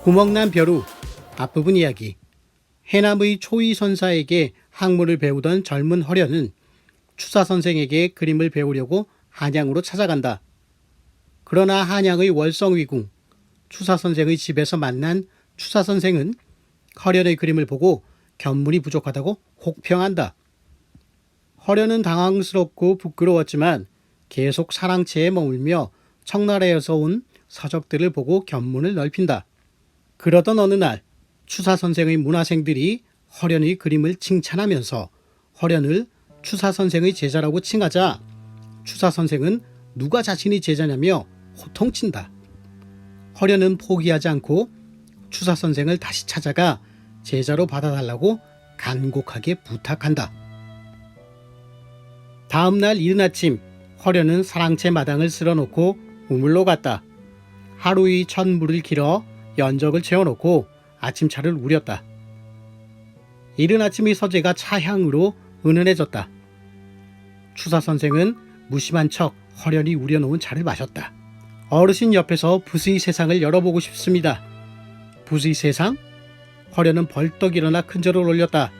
구멍난 벼루 앞부분 이야기. 해남의 초이선사에게 학문을 배우던 젊은 허련은 추사 선생에게 그림을 배우려고 한양으로 찾아간다. 그러나 한양의 월성위궁 추사 선생의 집에서 만난 추사 선생은 허련의 그림을 보고 견문이 부족하다고 혹평한다. 허련은 당황스럽고 부끄러웠지만 계속 사랑채에 머물며 청나라에서 온 서적들을 보고 견문을 넓힌다. 그러던 어느 날 추사 선생의 문화생들이 허련의 그림을 칭찬하면서 허련을 추사 선생의 제자라고 칭하자 추사 선생은 누가 자신이 제자냐며 호통친다. 허련은 포기하지 않고 추사 선생을 다시 찾아가 제자로 받아달라고 간곡하게 부탁한다. 다음 날 이른 아침 허련은 사랑채 마당을 쓸어놓고 우물로 갔다. 하루의 첫 물을 길어 연적을 채워놓고 아침차를 우렸다. 이른 아침의 서재가 차향으로 은은해졌다. 추사 선생은 무심한 척 허련히 우려놓은 차를 마셨다. 어르신 옆에서 붓의 세상을 열어보고 싶습니다. 붓의 세상? 허련은 벌떡 일어나 큰절을 올렸다.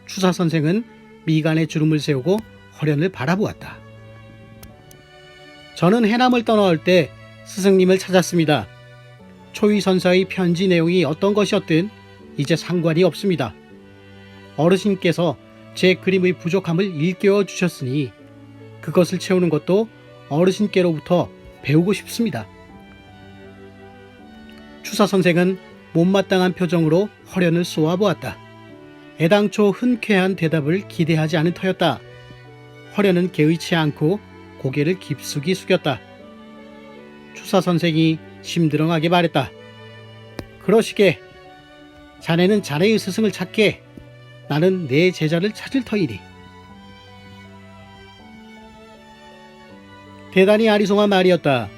추사 선생은 미간에 주름을 세우고 허련을 바라보았다. 저는 해남을 떠나올 때 스승님을 찾았습니다. 초이선사의 편지 내용이 어떤 것이었든 이제 상관이 없습니다. 어르신께서 제 그림의 부족함을 일깨워 주셨으니 그것을 채우는 것도 어르신께로부터 배우고 싶습니다. 추사 선생은 못마땅한 표정으로 허련을 쏘아보았다. 애당초 흔쾌한 대답을 기대하지 않은 터였다. 허련은 개의치 않고 고개를 깊숙이 숙였다. 추사 선생이 심드렁하게 말했다. 그러시게 자네는 자네의 스승을 찾게 나는 내 제자를 찾을 터이니. 대단히 아리송한 말이었다.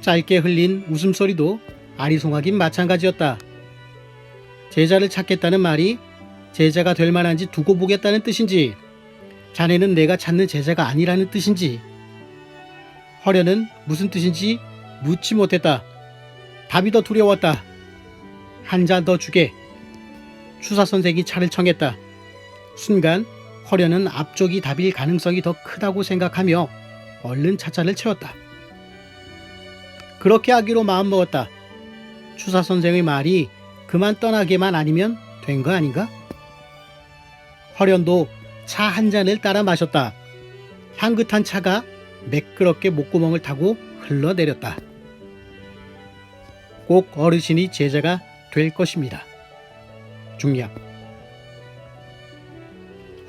짧게 흘린 웃음소리도 아리송하긴 마찬가지였다. 제자를 찾겠다는 말이 제자가 될 만한지 두고 보겠다는 뜻인지 자네는 내가 찾는 제자가 아니라는 뜻인지 허련은 무슨 뜻인지 묻지 못했다. 답이 더 두려웠다. 한 잔 더 주게. 추사 선생이 차를 청했다. 순간 허련은 앞쪽이 답일 가능성이 더 크다고 생각하며 얼른 차차를 채웠다. 그렇게 하기로 마음먹었다. 추사 선생의 말이 그만 떠나게만 아니면 된 거 아닌가? 허련도 차 한 잔을 따라 마셨다. 향긋한 차가 매끄럽게 목구멍을 타고 흘러내렸다. 꼭 어르신이 제자가 될 것입니다. 중략.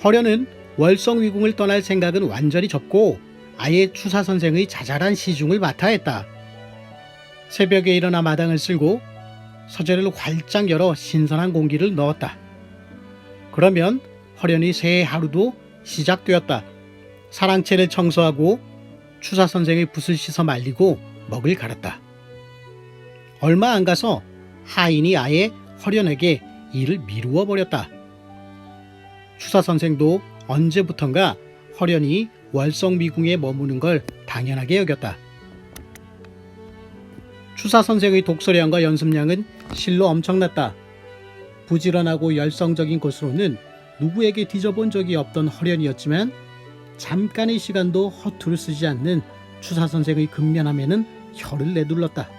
허련은 월성위궁을 떠날 생각은 완전히 접고 아예 추사 선생의 자잘한 시중을 맡아 했다. 새벽에 일어나 마당을 쓸고 서재를 활짝 열어 신선한 공기를 넣었다. 그러면 허련의 새 하루도 시작되었다. 사랑채를 청소하고 추사 선생의 붓을 씻어 말리고 먹을 갈았다. 얼마 안 가서 하인이 아예 허련에게 일을 미루어 버렸다. 추사 선생도 언제부턴가 허련이 월성미궁에 머무는 걸 당연하게 여겼다. 추사 선생의 독서량과 연습량은 실로 엄청났다. 부지런하고 열성적인 것으로는 누구에게 뒤져본 적이 없던 허련이었지만 잠깐의 시간도 허투루 쓰지 않는 추사 선생의 근면함에는 혀를 내둘렀다.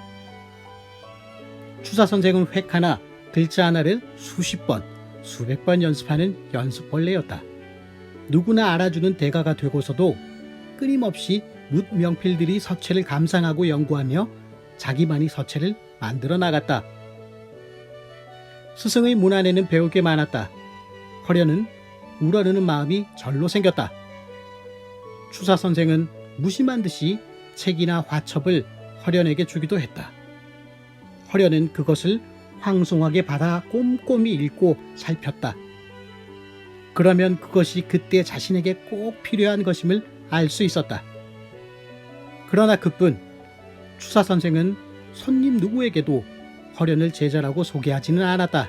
추사 선생은 획 하나, 글자 하나를 수십 번, 수백 번 연습하는 연습벌레였다. 누구나 알아주는 대가가 되고서도 끊임없이 묻명필들이 서체를 감상하고 연구하며 자기만이 서체를 만들어 나갔다. 스승의 문 안에는 배울 게 많았다. 허련은 우러르는 마음이 절로 생겼다. 추사 선생은 무심한 듯이 책이나 화첩을 허련에게 주기도 했다. 허련은 그것을 황송하게 받아 꼼꼼히 읽고 살폈다. 그러면 그것이 그때 자신에게 꼭 필요한 것임을 알 수 있었다. 그러나 그뿐 추사 선생은 손님 누구에게도 허련을 제자라고 소개하지는 않았다.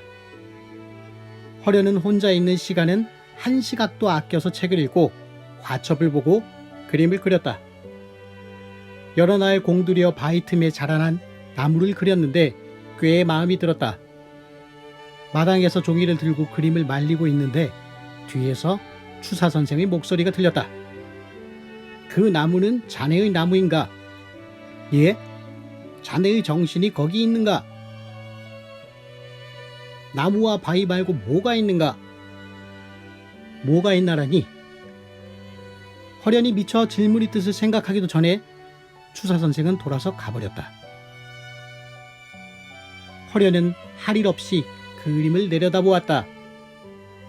허련은 혼자 있는 시간은 한 시각도 아껴서 책을 읽고 화첩을 보고 그림을 그렸다. 여러 날 공들여 바위 틈에 자라난 나무를 그렸는데 꽤 마음이 들었다. 마당에서 종이를 들고 그림을 말리고 있는데 뒤에서 추사 선생의 목소리가 들렸다. 그 나무는 자네의 나무인가? 예? 자네의 정신이 거기 있는가? 나무와 바위 말고 뭐가 있는가? 뭐가 있나라니? 허련이 미처 질문의 뜻을 생각하기도 전에 추사 선생은 돌아서 가버렸다. 허련은 할 일 없이 그림을 내려다보았다.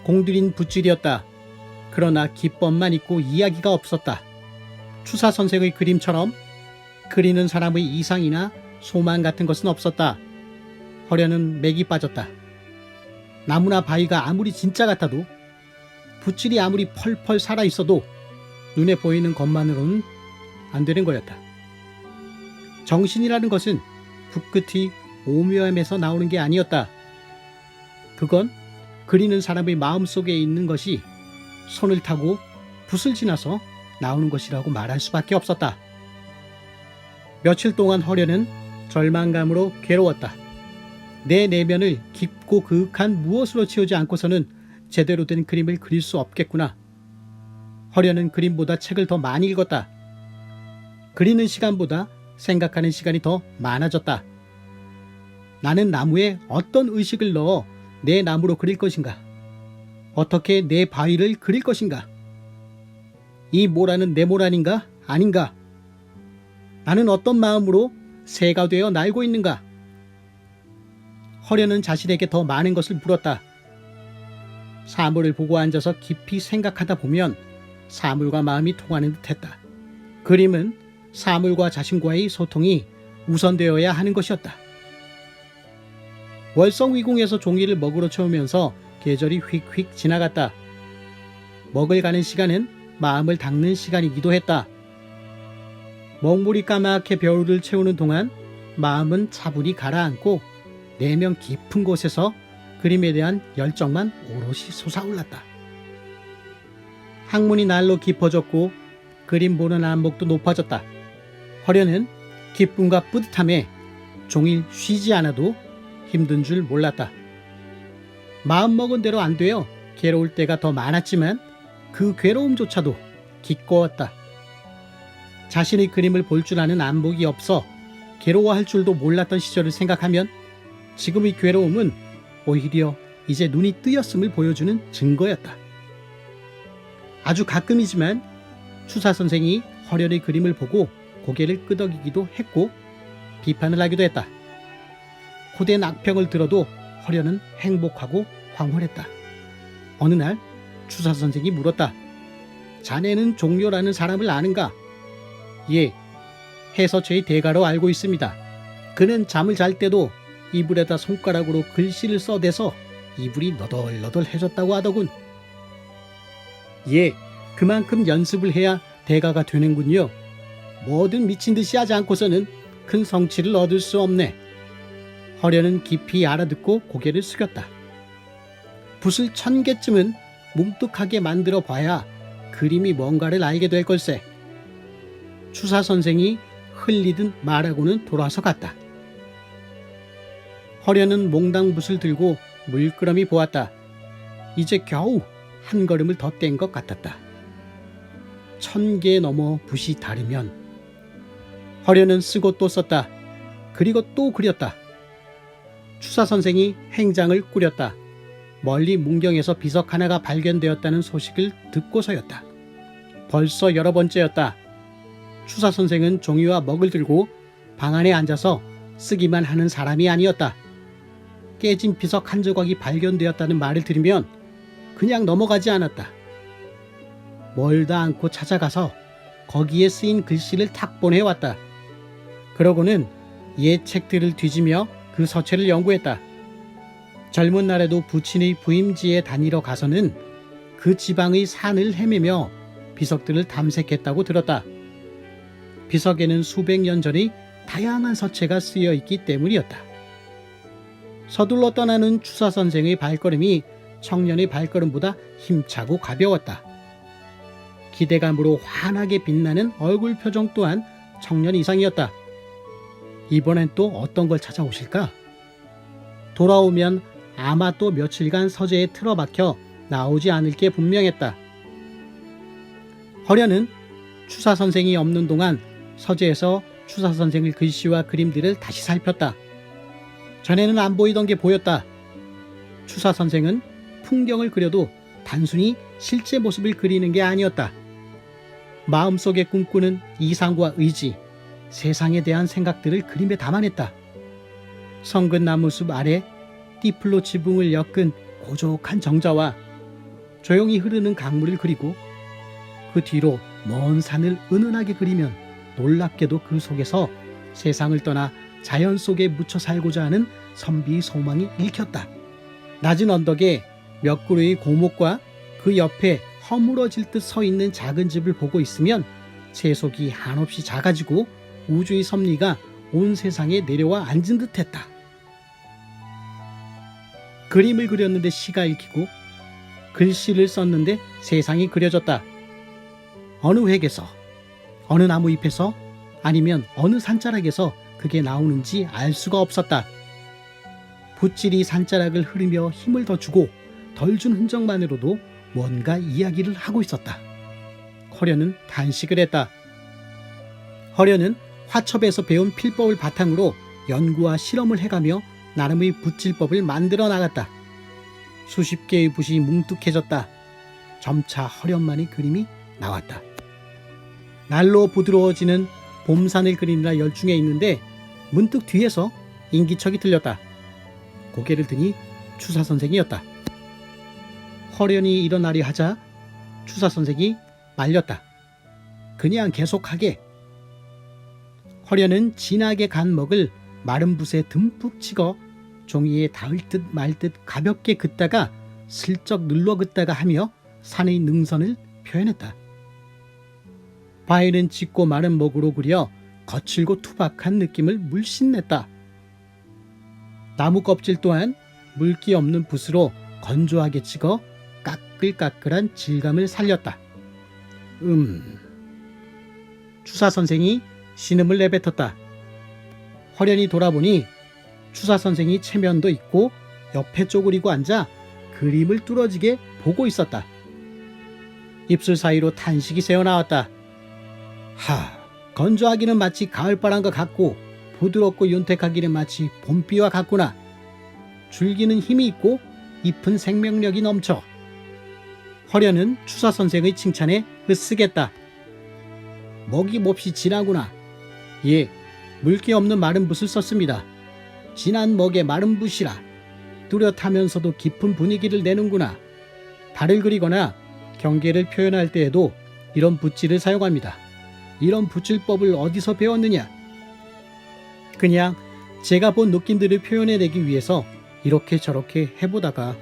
공들인 붓질이었다. 그러나 기법만 있고 이야기가 없었다. 추사 선생의 그림처럼 그리는 사람의 이상이나 소망 같은 것은 없었다. 허련은 맥이 빠졌다. 나무나 바위가 아무리 진짜 같아도, 붓질이 아무리 펄펄 살아있어도 눈에 보이는 것만으로는 안 되는 거였다. 정신이라는 것은 붓끝이 오묘함에서 나오는 게 아니었다. 그건 그리는 사람의 마음속에 있는 것이 손을 타고 붓을 지나서 나오는 것이라고 말할 수밖에 없었다. 며칠 동안 허련은 절망감으로 괴로웠다. 내 내면을 깊고 그윽한 무엇으로 채우지 않고서는 제대로 된 그림을 그릴 수 없겠구나. 허련은 그림보다 책을 더 많이 읽었다. 그리는 시간보다 생각하는 시간이 더 많아졌다. 나는 나무에 어떤 의식을 넣어 내 나무로 그릴 것인가? 어떻게 내 바위를 그릴 것인가? 이 모라는 내 모란인가? 아닌가? 나는 어떤 마음으로 새가 되어 날고 있는가? 허련은 자신에게 더 많은 것을 물었다. 사물을 보고 앉아서 깊이 생각하다 보면 사물과 마음이 통하는 듯했다. 그림은 사물과 자신과의 소통이 우선되어야 하는 것이었다. 월성위궁에서 종이를 먹으러 채우면서 계절이 휙휙 지나갔다. 먹을 가는 시간은 마음을 닦는 시간이기도 했다. 먹물이 까맣게 벼울을 채우는 동안 마음은 차분히 가라앉고 내면 깊은 곳에서 그림에 대한 열정만 오롯이 솟아올랐다. 학문이 날로 깊어졌고 그림 보는 안목도 높아졌다. 허련은 기쁨과 뿌듯함에 종일 쉬지 않아도 힘든 줄 몰랐다. 마음먹은 대로 안 되어 괴로울 때가 더 많았지만 그 괴로움조차도 기꺼웠다. 자신의 그림을 볼 줄 아는 안목이 없어 괴로워할 줄도 몰랐던 시절을 생각하면 지금의 괴로움은 오히려 이제 눈이 뜨였음을 보여주는 증거였다. 아주 가끔이지만 추사 선생이 허련의 그림을 보고 고개를 끄덕이기도 했고 비판을 하기도 했다. 고된 악평을 들어도 허련은 행복하고 황홀했다. 어느 날 추사 선생이 물었다. 자네는 종료라는 사람을 아는가? 예, 해서제의 대가로 알고 있습니다. 그는 잠을 잘 때도 이불에다 손가락으로 글씨를 써대서 이불이 너덜너덜해졌다고 하더군. 예, 그만큼 연습을 해야 대가가 되는군요. 뭐든 미친 듯이 하지 않고서는 큰 성취를 얻을 수 없네. 허련은 깊이 알아듣고 고개를 숙였다. 붓을 1000개쯤은 뭉뚝하게 만들어 봐야 그림이 뭔가를 알게 될 걸세. 추사 선생이 흘리듯 말하고는 돌아서 갔다. 허련은 몽당붓을 들고 물끄러미 보았다. 이제 겨우 한 걸음을 더 뗀 것 같았다. 1000개 넘어 붓이 다르면 허련은 쓰고 또 썼다. 그리고 또 그렸다. 추사 선생이 행장을 꾸렸다. 멀리 문경에서 비석 하나가 발견되었다는 소식을 듣고서였다. 벌써 여러 번째였다. 추사 선생은 종이와 먹을 들고 방 안에 앉아서 쓰기만 하는 사람이 아니었다. 깨진 비석 한 조각이 발견되었다는 말을 들으면 그냥 넘어가지 않았다. 멀다 않고 찾아가서 거기에 쓰인 글씨를 탁본해왔다. 그러고는 옛 책들을 뒤지며 그 서체를 연구했다. 젊은 날에도 부친의 부임지에 다니러 가서는 그 지방의 산을 헤매며 비석들을 탐색했다고 들었다. 비석에는 수백 년 전의 다양한 서체가 쓰여 있기 때문이었다. 서둘러 떠나는 추사 선생의 발걸음이 청년의 발걸음보다 힘차고 가벼웠다. 기대감으로 환하게 빛나는 얼굴 표정 또한 청년 이상이었다. 이번엔 또 어떤 걸 찾아오실까? 돌아오면 아마 또 며칠간 서재에 틀어박혀 나오지 않을 게 분명했다. 허련은 추사 선생이 없는 동안 서재에서 추사 선생의 글씨와 그림들을 다시 살폈다. 전에는 안 보이던 게 보였다. 추사 선생은 풍경을 그려도 단순히 실제 모습을 그리는 게 아니었다. 마음속에 꿈꾸는 이상과 의지, 세상에 대한 생각들을 그림에 담아냈다. 성근 나무숲 아래 띠플로 지붕을 엮은 고족한 정자와 조용히 흐르는 강물을 그리고 그 뒤로 먼 산을 은은하게 그리면 놀랍게도 그 속에서 세상을 떠나 자연 속에 묻혀 살고자 하는 선비의 소망이 읽혔다. 낮은 언덕에 몇 그루의 고목과 그 옆에 허물어질 듯 서 있는 작은 집을 보고 있으면 세속이 한없이 작아지고 우주의 섭리가 온 세상에 내려와 앉은 듯했다. 그림을 그렸는데 시가 읽히고 글씨를 썼는데 세상이 그려졌다. 어느 획에서, 어느 나무 잎에서, 아니면 어느 산자락에서 그게 나오는지 알 수가 없었다. 붓질이 산자락을 흐르며 힘을 더 주고 덜 준 흔적만으로도 뭔가 이야기를 하고 있었다. 허련은 단식을 했다. 허련은 화첩에서 배운 필법을 바탕으로 연구와 실험을 해가며 나름의 붓질법을 만들어 나갔다. 수십 개의 붓이 뭉툭해졌다. 점차 허련만의 그림이 나왔다. 날로 부드러워지는 봄산을 그리느라 열중해 있는데 문득 뒤에서 인기척이 들렸다. 고개를 드니 추사 선생이었다. 허련이 일어나려 하자 추사 선생이 말렸다. 그냥 계속하게. 허련은 진하게 간 먹을 마른 붓에 듬뿍 찍어 종이에 닿을 듯 말 듯 가볍게 긋다가 슬쩍 눌러 긋다가 하며 산의 능선을 표현했다. 바위는 짙고 마른 먹으로 그려 거칠고 투박한 느낌을 물씬 냈다. 나무 껍질 또한 물기 없는 붓으로 건조하게 찍어 까끌까끌한 질감을 살렸다. 추사 선생이 신음을 내뱉었다. 허련히 돌아보니 추사 선생이 체면도 있고 옆에 쪼그리고 앉아 그림을 뚫어지게 보고 있었다. 입술 사이로 탄식이 새어나왔다. 건조하기는 마치 가을바람과 같고 부드럽고 윤택하기는 마치 봄비와 같구나. 줄기는 힘이 있고 잎은 생명력이 넘쳐. 허련은 추사 선생의 칭찬에 으쓱했다. 먹이 몹시 진하구나. 예, 물기 없는 마른 붓을 썼습니다. 진한 먹의 마른 붓이라 뚜렷하면서도 깊은 분위기를 내는구나. 달을 그리거나 경계를 표현할 때에도 이런 붓질을 사용합니다. 이런 붓질법을 어디서 배웠느냐? 그냥 제가 본 느낌들을 표현해내기 위해서 이렇게 저렇게 해보다가.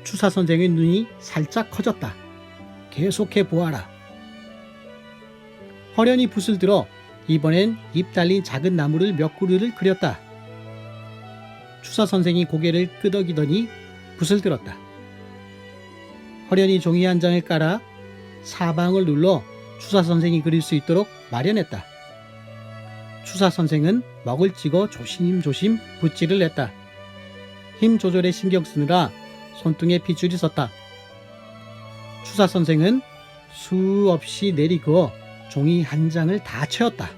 추사 선생의 눈이 살짝 커졌다. 계속해 보아라. 허련히 붓을 들어 이번엔 잎 달린 작은 나무를 몇 그루를 그렸다. 추사 선생이 고개를 끄덕이더니 붓을 들었다. 허련히 종이 한 장을 깔아 사방을 눌러 추사 선생이 그릴 수 있도록 마련했다. 추사 선생은 먹을 찍어 조심조심 붓질을 냈다. 힘 조절에 신경 쓰느라 손등에 핏줄이 섰다. 추사 선생은 수없이 내리그어 종이 한 장을 다 채웠다.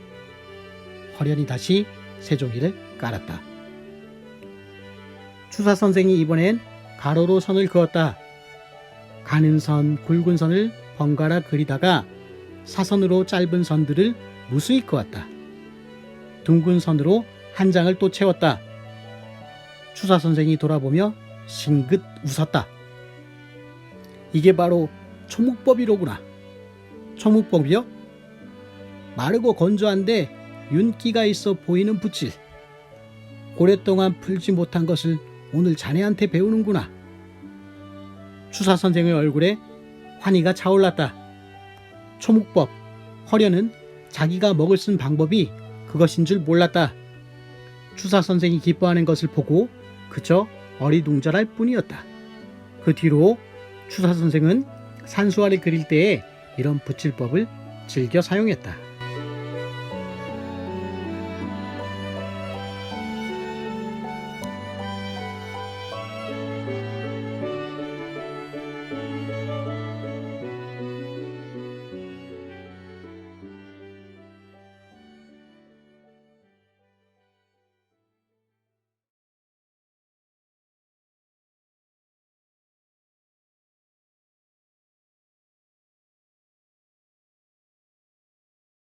허련히 다시 새 종이를 깔았다. 추사 선생이 이번엔 가로로 선을 그었다. 가는 선, 굵은 선을 번갈아 그리다가 사선으로 짧은 선들을 무수히 그었다. 둥근 선으로 한 장을 또 채웠다. 추사 선생이 돌아보며 싱긋 웃었다. 이게 바로 초묵법이로구나. 초묵법이요? 마르고 건조한데 윤기가 있어 보이는 붓질. 오랫동안 풀지 못한 것을 오늘 자네한테 배우는구나. 추사 선생의 얼굴에 환희가 차올랐다. 초묵법, 허련은 자기가 먹을 쓴 방법이 그것인 줄 몰랐다. 추사 선생이 기뻐하는 것을 보고 그저 어리둥절할 뿐이었다. 그 뒤로 추사 선생은 산수화를 그릴 때에 이런 붓질법을 즐겨 사용했다.